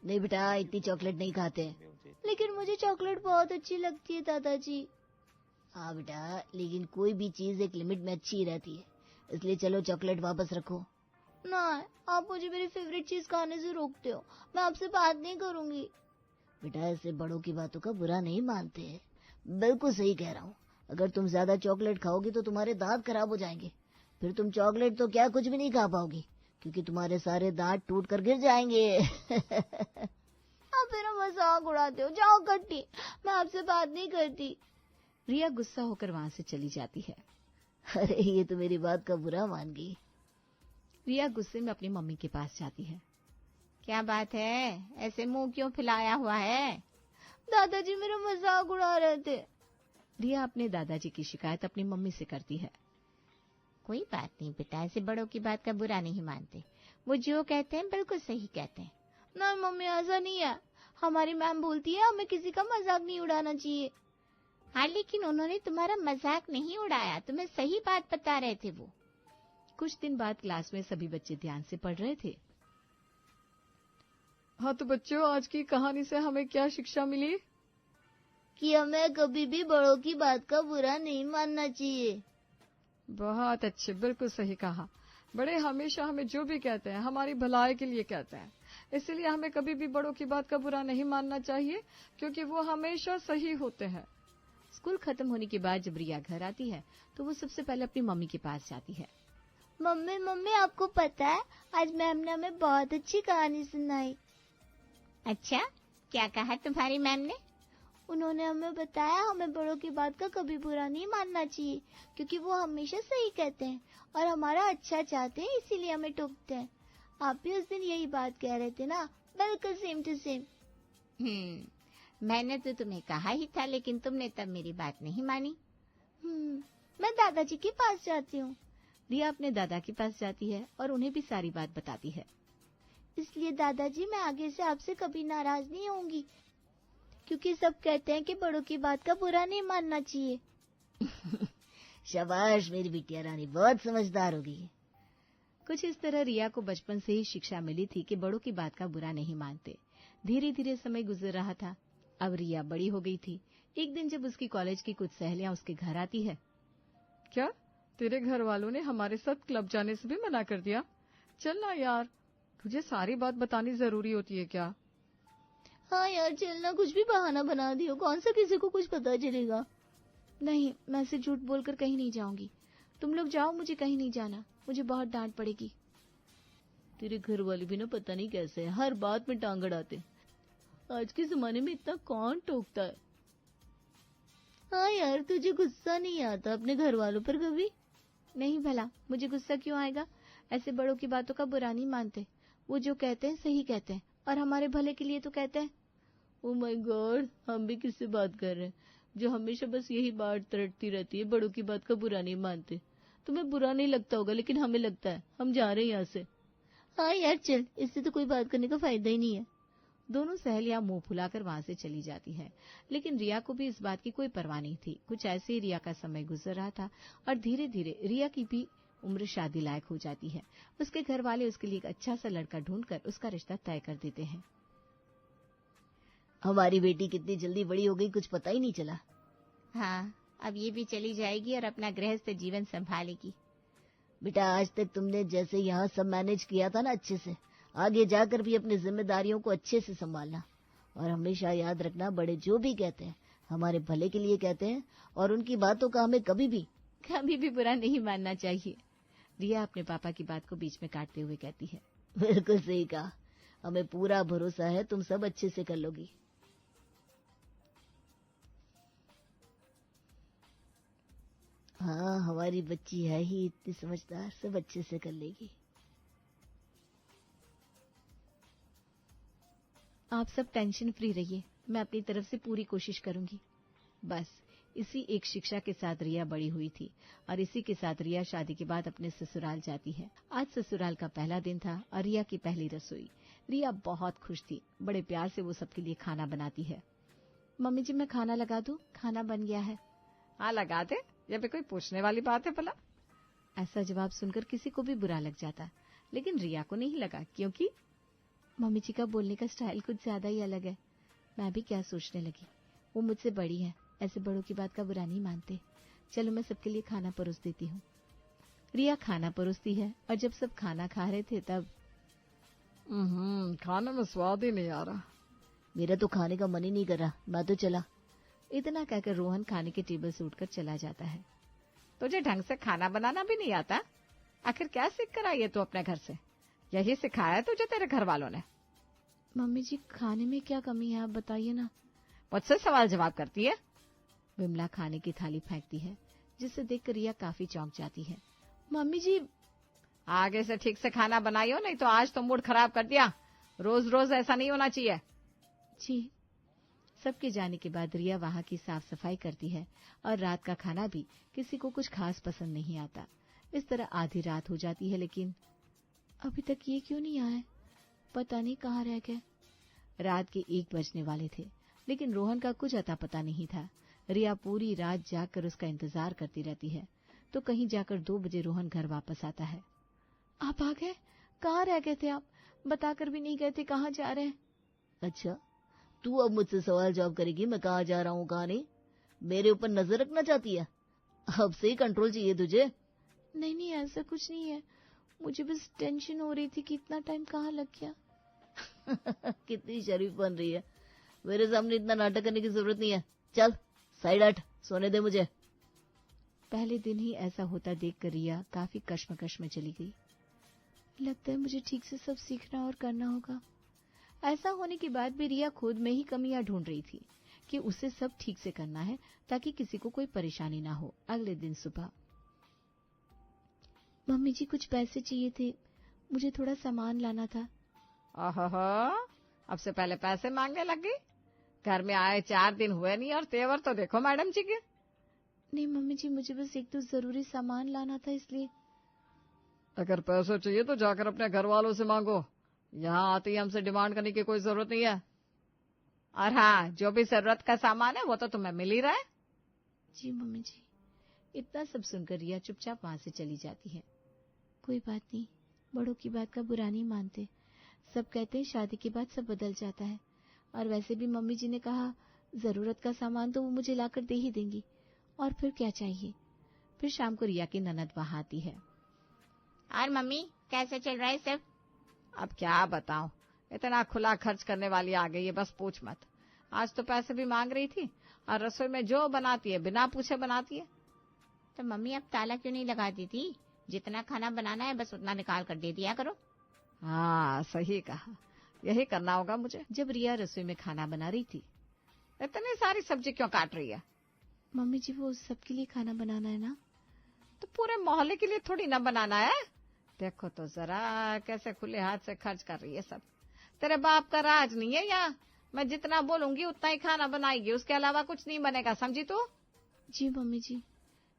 नहीं बेटा, इतनी चॉकलेट नहीं खाते। लेकिन मुझे चॉकलेट बहुत अच्छी लगती है दादाजी। हाँ बेटा, लेकिन कोई भी चीज एक लिमिट में अच्छी ही रहती है, इसलिए चलो चॉकलेट वापस रखो। ना, आप मुझे मेरी फेवरेट चीज खाने से रोकते हो, मैं आपसे बात नहीं करूंगी। बेटा, ऐसे बड़ों की बातों का बुरा नहीं मानते हैं। बिल्कुल सही कह रहा हूँ। अगर तुम ज्यादा चॉकलेट खाओगी तो तुम्हारे दांत खराब हो जाएंगे, फिर तुम चॉकलेट तो क्या कुछ भी नहीं खा पाओगी, क्योंकि तुम्हारे सारे दांत टूट कर गिर जाएंगे। आप मेरा मजाक उड़ाते हो, जाओ कट्टी, मैं आपसे बात नहीं करती। रिया गुस्सा होकर वहां से चली जाती है। अरे ये तो मेरी बात का बुरा मान गई। रिया गुस्से में अपनी मम्मी के पास जाती है। क्या बात है, ऐसे मुंह क्यों फैलाया हुआ है? दादाजी मेरा मजाक उड़ा रहे थे। रिया अपने दादाजी की शिकायत अपनी मम्मी से करती है। कोई बात नहीं बेटा, ऐसे बड़ों की बात का बुरा नहीं मानते, वो जो कहते हैं बिल्कुल सही कहते हैं। नहीं मम्मी, ऐसा नहीं है, हमारी मैम बोलती है हमें किसी का मजाक नहीं उड़ाना चाहिए। हाँ, लेकिन उन्होंने तुम्हारा मजाक नहीं उड़ाया, तुम्हें सही बात बता रहे थे वो। कुछ दिन बाद क्लास में सभी बच्चे ध्यान से पढ़ रहे थे। हाँ तो बच्चों, आज की कहानी से हमें क्या शिक्षा मिली? कि हमें कभी भी बड़ों की बात का बुरा नहीं मानना चाहिए। बहुत अच्छे, बिल्कुल सही कहा। बड़े हमेशा हमें जो भी कहते हैं हमारी भलाई के लिए कहते हैं, इसलिए हमें कभी भी बड़ों की बात का बुरा नहीं मानना चाहिए, क्योंकि वो हमेशा सही होते हैं। स्कूल खत्म होने के बाद जब रिया घर आती है तो वो सबसे पहले अपनी मम्मी के पास जाती है। मम्मी मम्मी, आपको पता है आज मैम ने हमें बहुत अच्छी कहानी सुनाई। अच्छा, क्या कहा तुम्हारी मैम ने? उन्होंने हमें बताया हमें बड़ों की बात का कभी बुरा नहीं मानना चाहिए, क्योंकि वो हमेशा सही कहते हैं और हमारा अच्छा चाहते हैं, इसीलिए हमें टोकते हैं। आप भी उस दिन यही बात कह रहे थे ना, बिल्कुल सेम टू सेम। मैंने तो तुम्हें कहा ही था, लेकिन तुमने तब मेरी बात नहीं मानी। मैं दादाजी के पास जाती हूँ। रिया अपने दादा के पास जाती है और उन्हें भी सारी बात बताती है। इसलिए दादाजी, मैं आगे से आपसे कभी नाराज नहीं होंगी, क्योंकि सब कहते हैं कि बड़ों की बात का बुरा नहीं मानना चाहिए। शाबाश मेरी बिटिया रानी, बहुत समझदार होगी। कुछ इस तरह रिया को बचपन से ही शिक्षा मिली थी कि बड़ों की बात का बुरा नहीं मानते। धीरे धीरे समय गुजर रहा था। अब रिया बड़ी हो गई थी। एक दिन जब उसकी कॉलेज की कुछ सहेलियां उसके घर आती है। क्या तेरे घर वालों ने हमारे साथ क्लब जाने से भी मना कर दिया? चलना यार, तुझे सारी बात बतानी जरूरी होती है क्या? हाँ यार, चलना, कुछ भी बहाना बना दियो, कौन सा किसी को कुछ पता चलेगा। नहीं, मैं ऐसे झूठ बोलकर कहीं नहीं जाऊंगी। तुम लोग जाओ, मुझे कहीं नहीं जाना, मुझे बहुत डांट पड़ेगी। तेरे घर वाले भी ना पता नहीं कैसे हर बात में टांग अड़ाते। आज के जमाने में इतना कौन टोकता है। हाँ यार, तुझे गुस्सा नहीं आता अपने घर वालों पर कभी? नहीं भला, मुझे गुस्सा क्यों आएगा? ऐसे बड़ों की बातों का बुरा नहीं मानते, वो जो कहते हैं सही कहते हैं और हमारे भले के लिए तो कहते हैं। ओह माय गॉड, हम भी किससे बात कर रहे हैं जो हमेशा बस यही बात रटती रहती है, बड़ों की बात का बुरा नहीं मानते। तुम्हें बुरा नहीं लगता होगा, लेकिन हमें लगता है। हम जा रहे हैं यहाँ से। हाँ यार चल, इससे तो कोई बात करने का फायदा ही नहीं है। दोनों सहेलियां मुंह फुलाकर वहां से चली जाती है, लेकिन रिया को भी इस बात की कोई परवाह नहीं थी। कुछ ऐसे ही रिया का समय गुजर रहा था और धीरे धीरे रिया की भी उम्र शादी लायक हो जाती है। उसके घर वाले उसके लिए एक अच्छा सा लड़का ढूंढकर उसका रिश्ता तय कर देते हैं। हमारी बेटी कितनी जल्दी बड़ी हो गई, कुछ पता ही नहीं चला। हाँ, अब ये भी चली जाएगी और अपना गृहस्थ जीवन संभालेगी। बेटा, आज तक तुमने जैसे यहाँ सब मैनेज किया था ना अच्छे से, आगे जाकर भी अपनी जिम्मेदारियों को अच्छे से संभालना। और हमेशा याद रखना, बड़े जो भी कहते हैं हमारे भले के लिए कहते हैं और उनकी बातों का हमें कभी भी बुरा नहीं मानना चाहिए। रिया अपने पापा की बात को बीच में काटते हुए कहती है। बिल्कुल सही कहा, हमें पूरा भरोसा है तुम सब अच्छे से कर लोगी। हाँ, हमारी बच्ची है ही इतनी समझदार, सब अच्छे से कर लेगी। आप सब टेंशन फ्री रहिए, मैं अपनी तरफ से पूरी कोशिश करूंगी। बस इसी एक शिक्षा के साथ रिया बड़ी हुई थी और इसी के साथ रिया शादी के बाद अपने ससुराल जाती है। आज ससुराल का पहला दिन था और रिया की पहली रसोई। रिया बहुत खुश थी, बड़े प्यार से वो सबके लिए खाना बनाती है। मम्मी जी, मैं खाना लगा दूं? खाना बन गया है। हाँ लगा दे, ये भी कोई पूछने वाली बात है भला? ऐसा जवाब सुनकर किसी को भी बुरा लग जाता, लेकिन रिया को नहीं लगा, क्योंकि मम्मी जी का बोलने का स्टाइल कुछ ज्यादा ही अलग है। मैं भी क्या सोचने लगी, वो मुझसे बड़ी है, ऐसे बड़ों की बात का बुरा नहीं मानते। चलो मैं सबके लिए खाना परोस देती हूँ। रिया खाना परोसती है और जब सब खाना खा रहे थे तब खाने में स्वाद ही नहीं आ रहा। मेरा तो खाने का मन ही नहीं कर रहा, मैं तो चला। इतना कहकर रोहन खाने के टेबल से उठकर चला जाता है। तुझे ढंग से खाना बनाना भी नहीं आता? आखिर क्या सीख कर आई है तू अपने घर से? यही सिखाया है तुझे तेरे घर वालों ने? मम्मी जी खाने में क्या कमी है, आप बताइए ना। मुझसे सवाल जवाब करती है। विमला खाने की थाली फेंकती है, जिसे देखकर रिया काफी चौंक जाती है। मम्मी जी, आगे से ठीक से खाना बनाइयो, नहीं तो आज तो मूड खराब कर दिया। रोज रोज ऐसा नहीं होना चाहिए। जी। सबके जाने के बाद रिया वहाँ की साफ सफाई करती है और रात का खाना भी किसी को कुछ खास पसंद नहीं आता। इस तरह आधी रात हो जाती है, लेकिन अभी तक ये क्यों नहीं आए, पता नहीं कहाँ रह गए। रात के 1 बजने वाले थे, लेकिन रोहन का कुछ अता पता नहीं था। रिया पूरी रात जागकर उसका इंतजार करती रहती है, तो कहीं जाकर 2 बजे रोहन घर वापस आता है। आप आ गए? कहाँ रह गए थे आप? बताकर भी नहीं गए थे कहाँ जा रहे हैं। अच्छा, तू अब मुझसे सवाल जवाब करेगी मैं कहाँ जा रहा हूँ कहाँ नहीं? मेरे ऊपर नजर रखना चाहती है? अब से ही कंट्रोल चाहिए तुझे। नहीं नहीं, ऐसा कुछ नहीं है, मुझे बस टेंशन हो रही थी कि इतना टाइम कहाँ लग गया। कितनी शरीफ बन रही है। मेरे सामने इतना नाटक करने की जरूरत नहीं है। चल साइड हट, सोने दे मुझे। पहले दिन ही ऐसा होता देखकर रिया काफी कश्मकश में चली गई। लगता है मुझे ठीक से सब सीखना और करना होगा। ऐसा होने के बाद भी रिया खुद में ही कमियां ढूंढ रही थी कि उसे सब ठीक से करना है ताकि किसी को कोई परेशानी ना हो। अगले दिन सुबह, मम्मी जी कुछ पैसे चाहिए थे, मुझे थोड़ा सामान लाना था। ओहो, अब से पहले पैसे मांगने लग गई? घर में आए 4 दिन हुए नहीं और तेवर तो देखो मैडम जी के। नहीं मम्मी जी, मुझे बस एक 2 जरूरी सामान लाना था, इसलिए। अगर पैसे चाहिए तो जाकर अपने घर वालों से मांगो, यहाँ आते ही हमसे डिमांड करने की कोई जरूरत नहीं है। और हाँ, जो भी जरूरत का सामान है वो तो तुम्हें मिल ही रहा है। जी मम्मी जी। इतना सब सुनकर रिया चुपचाप वहां से चली जाती है। कोई बात नहीं, बड़ों की बात का बुरा नहीं मानते। सब कहते हैं शादी के बाद सब बदल जाता है, और वैसे भी मम्मी जी ने कहा जरूरत का सामान तो वो मुझे लाकर दे ही देंगी, और फिर क्या चाहिए। फिर शाम को रिया की ननद वहां आती है। और मम्मी कैसे चल रहा है सब? अब क्या बताऊं, इतना खुला खर्च करने वाली आ गई है, बस पूछ मत। आज तो पैसे भी मांग रही थी और रसोई में जो बनाती है बिना पूछे बनाती है। तो मम्मी अब ताला क्यों नहीं लगाती थी? जितना खाना बनाना है बस उतना निकाल कर दे दिया करो। हाँ सही कहा, यही करना होगा मुझे। जब रिया रसोई में खाना बना रही थी, इतनी सारी सब्जी क्यों काट रही है? मम्मी जी वो सबके लिए खाना बनाना है ना। तो पूरे मोहल्ले के लिए थोड़ी ना बनाना है। देखो तो जरा कैसे खुले हाथ से खर्च कर रही है सब। तेरे बाप का राज नहीं है यहाँ, मैं जितना बोलूंगी उतना ही खाना बनाएगी, उसके अलावा कुछ नहीं बनेगा, समझी तू? जी मम्मी जी।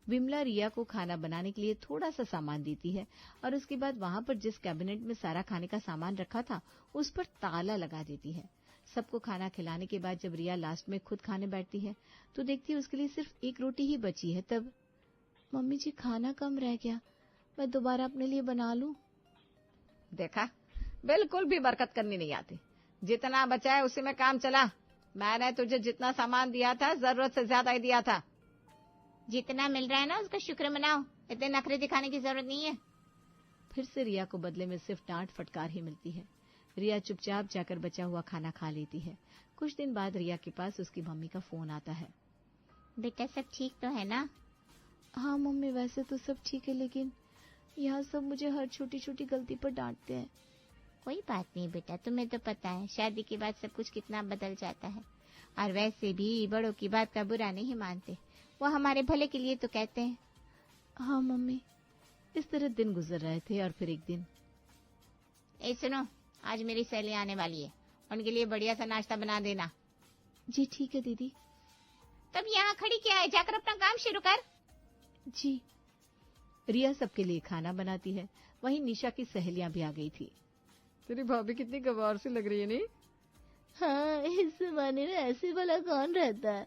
विमला रिया को खाना बनाने के लिए थोड़ा सा सामान देती है और उसके बाद वहां पर जिस कैबिनेट में सारा खाने का सामान रखा था उस पर ताला लगा देती है। सबको खाना खिलाने के बाद जब रिया लास्ट में खुद खाने बैठती है तो देखती है उसके लिए सिर्फ 1 रोटी ही बची है। तब, मम्मी जी खाना कम रह गया, मैं दोबारा अपने लिए बना लूं? देखा, बिल्कुल भी बरकत करनी नहीं आती। जितना बचा है उसी में काम चला। मैंने तुझे जितना सामान दिया था जरूरत से ज्यादा ही दिया था। जितना मिल रहा है ना उसका शुक्र मनाओ, इतने नखरे दिखाने की जरूरत नहीं है। फिर से रिया को बदले में सिर्फ डांट फटकार ही मिलती है। रिया चुपचाप जाकर बचा हुआ खाना खा लेती है। कुछ दिन बाद रिया के पास उसकी मम्मी का फोन आता है। बेटा सब ठीक तो है ना? हाँ मम्मी, वैसे तो सब ठीक है, लेकिन यहाँ सब मुझे हर छोटी छोटी गलती पर डांटते हैं। कोई बात नहीं बेटा, तुम्हें तो पता है शादी के बाद सब कुछ कितना बदल जाता है। और वैसे भी बड़ों की बात का बुरा नहीं मानते, वो हमारे भले के लिए तो कहते हैं। हाँ मम्मी। इस तरह दिन गुजर रहे थे और फिर एक दिन, ए सुनो, आज मेरी सहेली आने वाली है, उनके लिए बढ़िया सा नाश्ता बना देना। जी ठीक है दीदी। तब यहाँ खड़ी क्या है, जाकर अपना काम शुरू कर। जी। रिया सबके लिए खाना बनाती है। वहीं निशा की सहेलियां भी आ गई थी। तेरी भाभी कितनी गवार सी लग रही है, नहीं? हाँ, इस जमाने में ऐसे भला कौन रहता है।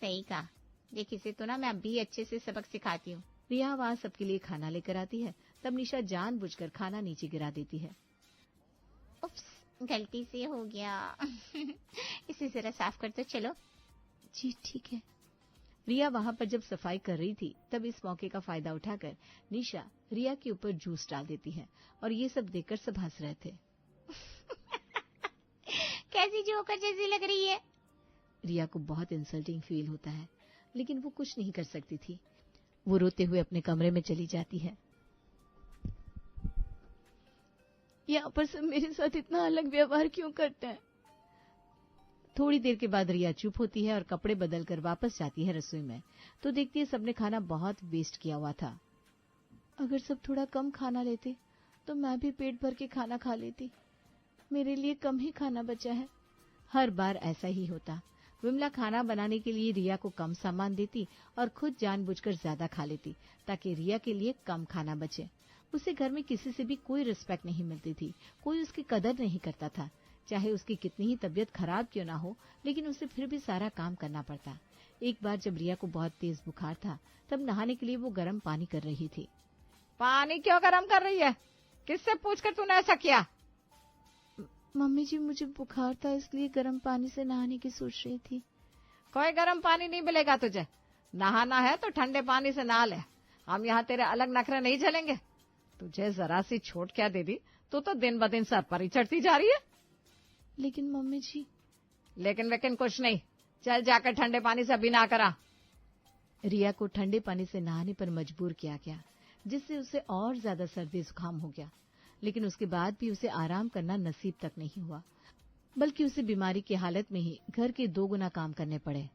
सही कहा, देख इसे तो ना मैं अभी अच्छे से सबक सिखाती हूँ। रिया वहाँ सबके लिए खाना लेकर आती है। तब निशा जानबूझकर खाना नीचे गिरा देती है। उफ्स, गलती से हो गया। इसे जरा साफ कर दो, चलो। जी ठीक है। रिया वहां पर जब सफाई कर रही थी तब इस मौके का फायदा उठाकर निशा रिया के ऊपर जूस डाल देती है और ये सब देखकर सब हंस रहे थे। कैसी जोकर जैसी लग रही है। रिया को बहुत इंसल्टिंग फील होता है, लेकिन वो कुछ नहीं कर सकती थी। वो रोते हुए अपने कमरे में चली जाती है। यहाँ पर सब मेरे साथ इतना अलग व्यवहार क्यों करते हैं? थोड़ी देर के बाद रिया चुप होती है और कपड़े बदलकर वापस जाती है रसोई में, तो देखती है सबने खाना बहुत वेस्ट किया हुआ था। अगर सब थोड़ा कम खाना लेते तो मैं भी पेट भर के खाना खा लेती। मेरे लिए कम ही खाना बचा है। हर बार ऐसा ही होता। विमला खाना बनाने के लिए रिया को कम सामान देती और खुद जानबूझकर ज्यादा खा लेती ताकि रिया के लिए कम खाना बचे। उसे घर में किसी से भी कोई रिस्पेक्ट नहीं मिलती थी, कोई उसकी कदर नहीं करता था। चाहे उसकी कितनी ही तबीयत खराब क्यों ना हो, लेकिन उसे फिर भी सारा काम करना पड़ता। एक बार जब रिया को बहुत तेज बुखार था, तब नहाने के लिए वो गर्म पानी कर रही थी। पानी क्यों गर्म कर रही है? किससे पूछकर तूने ऐसा किया? मम्मी जी, मुझे बुखार था इसलिए गर्म पानी से नहाने की सोच रही थी। कोई गर्म पानी नहीं मिलेगा तुझे। नहाना है तो ठंडे पानी से नहा ले। हम यहाँ तेरे अलग नखरे नहीं झेलेंगे। तुझे जरा सी छूट क्या दे दी, तू तो दिन ब दिन सर पर ही चढ़ती जा रही है। लेकिन मम्मी जी। लेकिन कुछ नहीं, चल जाकर ठंडे पानी से अभी नहा करा। रिया को ठंडे पानी से नहाने पर मजबूर किया गया, जिससे उसे और ज्यादा सर्दी जुकाम हो गया। लेकिन उसके बाद भी उसे आराम करना नसीब तक नहीं हुआ, बल्कि उसे बीमारी की हालत में ही घर के 2 गुना काम करने पड़े।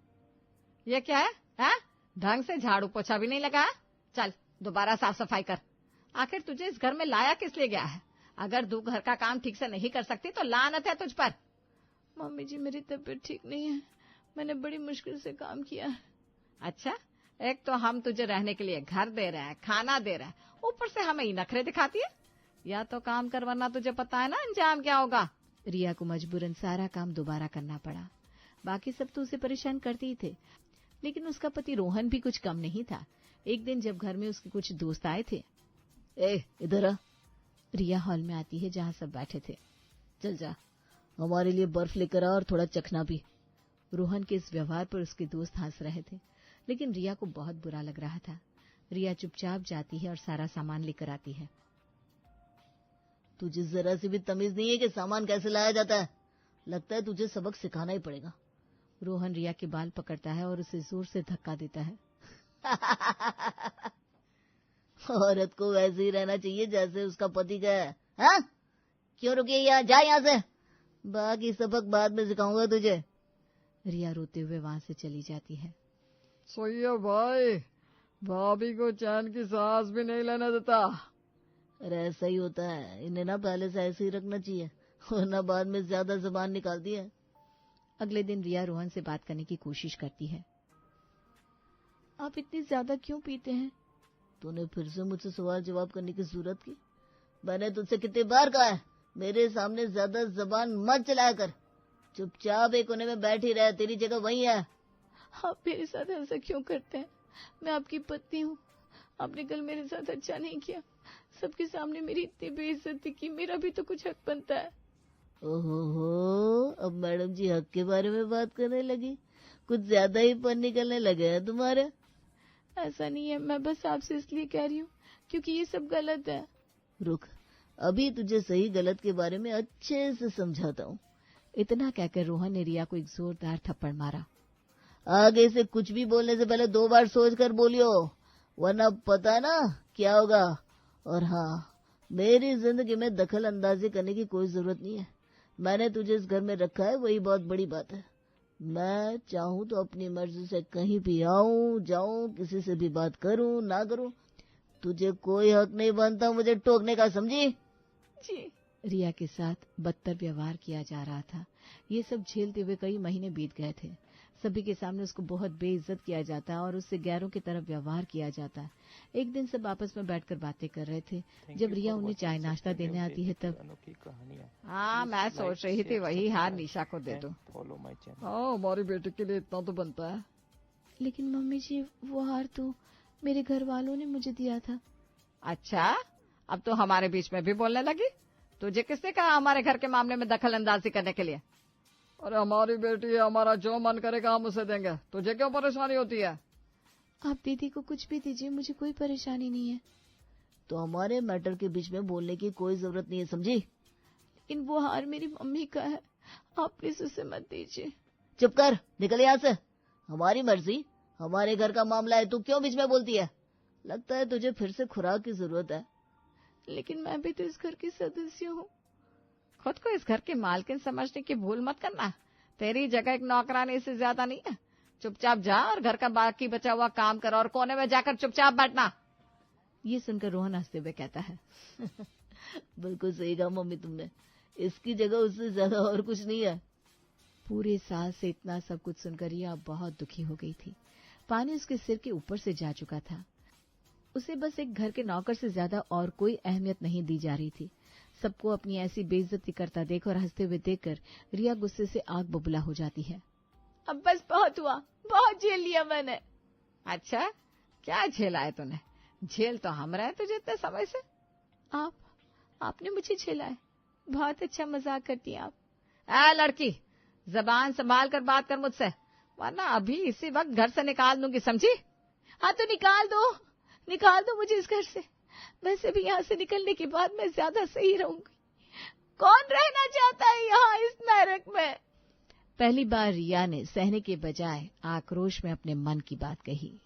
ये क्या है, हा? ढंग से झाड़ू पोछा भी नहीं लगा। चल दोबारा साफ सफाई कर। आखिर तुझे इस घर में लाया किस लिए गया है? अगर तू घर का काम ठीक से नहीं कर सकती तो लानत है तुझ पर। मम्मी जी, मेरी तबीयत ठीक नहीं है। मैंने बड़ी मुश्किल से काम किया है। अच्छा, एक तो हम तुझे रहने के लिए घर दे रहे हैं, खाना दे रहे हैं, ऊपर से हमें ही नखरे दिखाती है। या तो काम कर, वरना तुझे पता है ना अंजाम क्या होगा। रिया को मजबूरन सारा काम दोबारा करना पड़ा। बाकी सब तो उसे परेशान करते ही थे, लेकिन उसका पति रोहन भी कुछ कम नहीं था। एक दिन जब घर में उसके कुछ दोस्त आए थे। इधर आ। रिया हॉल में आती है जहाँ सब बैठे थे। चल जा, हमारे लिए बर्फ लेकर आ और थोड़ा चखना भी। रोहन के इस व्यवहार पर उसके दोस्त हंस रहे थे, लेकिन रिया को बहुत बुरा लग रहा था। रिया चुपचाप जाती है और सारा सामान लेकर आती है। तुझे जरा सी भी तमीज नहीं है कि सामान कैसे लाया जाता है? लगता है तुझे सबक सिखाना ही पड़ेगा। रोहन रिया के बाल पकड़ता है और उसे जोर से धक्का देता है। औरत को वैसे ही रहना चाहिए जैसे उसका पति का है। हाँ? क्यों रुकी यहाँ? जा यहाँ से। बाकी सबक बाद में सिखाऊंगा तुझे। रिया रोते हुए वहां से चली जाती है। सही है भाई, भाभी को चैन की सांस भी नहीं लेने देता। अरे ऐसा ही होता है, इन्हें ना पहले से ऐसे ही रखना चाहिए, वरना बाद में ज्यादा जुबान निकालती है। अगले दिन रिया रोहन से बात करने की कोशिश करती है। आप इतनी ज्यादा क्यों पीते हैं? तूने फिर से मुझसे सवाल जवाब करने की जरूरत की? मैंने तुझसे कितनी बार कहा है, मेरे सामने ज्यादा जबान मत चलाया कर। चुपचाप एक कोने में बैठी रहे, तेरी जगह वही है। आप मेरे साथ ऐसा क्यों करते हैं? मैं आपकी पत्नी हूँ। आपने कल मेरे साथ अच्छा नहीं किया, सबके सामने मेरी इतनी बेइज्जती की। मेरा भी तो कुछ हक बनता है। ओहो, अब मैडम जी हक के बारे में बात करने लगी। कुछ ज्यादा ही पन निकलने लगे हैं तुम्हारे। ऐसा नहीं है, मैं बस आपसे इसलिए कह रही हूँ क्योंकि ये सब गलत है। रुक, अभी तुझे सही गलत के बारे में अच्छे से समझाता हूँ। इतना कहकर रोहन ने रिया को एक जोरदार थप्पड़ मारा। आगे से कुछ भी बोलने से पहले 2 बार सोच कर बोलियो, वरना पता ना क्या होगा। और हाँ, मेरी जिंदगी में दखल अंदाजी करने की कोई जरूरत नहीं है। मैंने तुझे इस घर में रखा है, वही बहुत बड़ी बात है। मैं चाहूँ तो अपनी मर्जी से कहीं भी आऊं जाऊं, किसी से भी बात करूं ना करूं, तुझे कोई हक नहीं बनता मुझे टोकने का, समझी? जी। रिया के साथ बदतर व्यवहार किया जा रहा था। ये सब झेलते हुए कई महीने बीत गए थे। सभी के सामने उसको बहुत बेइज्जत किया जाता और उससे गैरों की तरफ व्यवहार किया जाता। एक दिन सब आपस में बैठकर बातें कर रहे थे। जब रिया उन्हें चाय नाश्ता देने आती है तब। हाँ, मैं सोच रही थी वही हार निशा को दे दूं। हाँ, हमारी बेटी के लिए इतना तो बनता है। लेकिन मम्मी जी, वो हार तो मेरे घर वालों ने मुझे दिया था। अच्छा, अब तो हमारे बीच में भी बोलने लगी। तुझे किसने कहा हमारे घर के मामले में दखल अंदाजी करने के लिए? अरे हमारी बेटी है, हमारा जो मन करेगा हम उसे देंगे, तुझे क्यों परेशानी होती है? आप दीदी को कुछ भी दीजिए, मुझे कोई परेशानी नहीं है। तो हमारे मैटर के बीच में बोलने की कोई जरूरत नहीं है, समझी? लेकिन वो हार मेरी मम्मी का है, आप प्लीज उसे मत दीजिए। चुप कर, निकल यहाँ से। हमारी मर्जी, हमारे घर का मामला है, तू क्यों बीच में बोलती है? लगता है तुझे फिर से खुराक की जरूरत है। लेकिन मैं भी तो इस घर की सदस्य हूँ। खुद को इस घर की मालकिन समझने की भूल मत करना। तेरी जगह एक नौकरानी से ज्यादा नहीं है। चुपचाप जा और घर का बाकी बचा हुआ काम कर और कोने में जाकर चुपचाप बैठना। ये सुनकर रोहन हंसते हुए कहता है, बिल्कुल सही कहा मम्मी तुमने, इसकी जगह उससे ज्यादा और कुछ नहीं है। पूरे साल से इतना सब कुछ सुनकर रिया बहुत दुखी हो गई थी। पानी उसके सिर के ऊपर से जा चुका था। उसे बस एक घर के नौकर से ज्यादा और कोई अहमियत नहीं दी जा रही थी। सबको अपनी ऐसी बेइज्जती करता देख और हंसते हुए देखकर रिया गुस्से से आग बबूला हो जाती है। अब बस बहुत हुआ, बहुत झेल लिया मैंने। अच्छा, क्या झेला है तूने? झेल तो हम रहे तुझे इतने समय से। आपने मुझे झेला है। बहुत अच्छा मजाक करती हैं आप। लड़की, जबान संभाल कर बात कर मुझसे, वरना अभी इसी वक्त घर से निकाल दूंगी, समझी? हाँ तो निकाल दो मुझे इस घर से। वैसे भी यहाँ से निकलने के बाद मैं ज्यादा सही रहूंगी। कौन रहना चाहता है यहाँ इस नरक में? पहली बार रिया ने सहने के बजाय आक्रोश में अपने मन की बात कही।